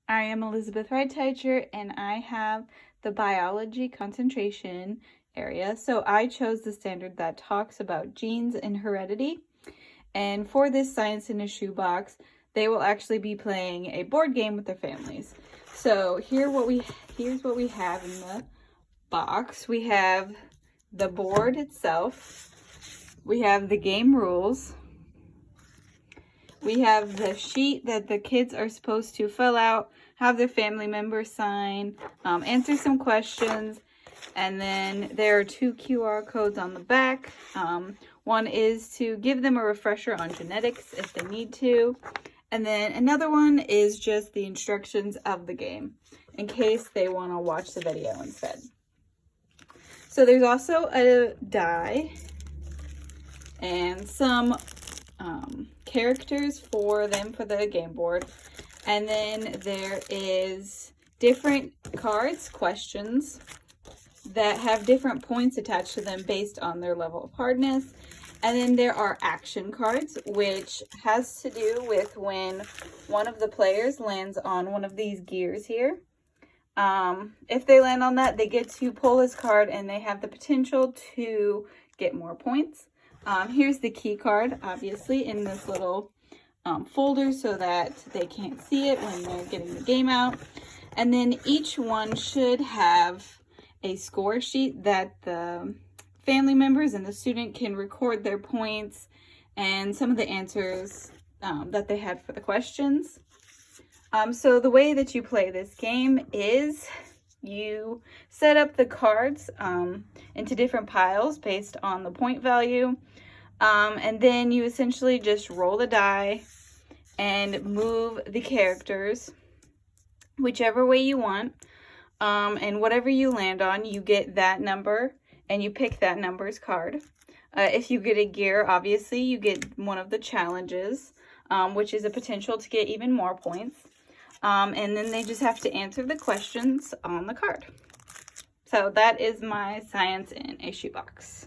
I am Elizabeth Wright-Teicher, and I have the biology concentration area. So I chose the standard that talks about genes and heredity. And for this Science in a Shoebox, they will actually be playing a board game with their families. So here's what we have in the box. We have the board itself. We have the game rules. We have the sheet that the kids are supposed to fill out, have their family members sign, answer some questions, and then there are 2 QR codes on the back. One is to give them a refresher on genetics if they need to, and then another one is just the instructions of the game in case they want to watch the video instead. So there's also a die and some characters for them for the game board, and then there is different cards, questions that have different points attached to them based on their level of hardness. And then there are action cards, which has to do with when one of the players lands on one of these gears here. If they land on that, they get to pull this card and they have the potential to get more points. Here's the key card, obviously, in this little folder so that they can't see it when they're getting the game out. And then each one should have a score sheet that the family members and the student can record their points and some of the answers that they had for the questions. So the way that you play this game is you set up the cards into different piles based on the point value. And then you essentially just roll the die and move the characters whichever way you want. And whatever you land on, you get that number and you pick that number's card. If you get a gear, obviously you get one of the challenges, which is a potential to get even more points. And then they just have to answer the questions on the card. So that is my Science in a Shoebox.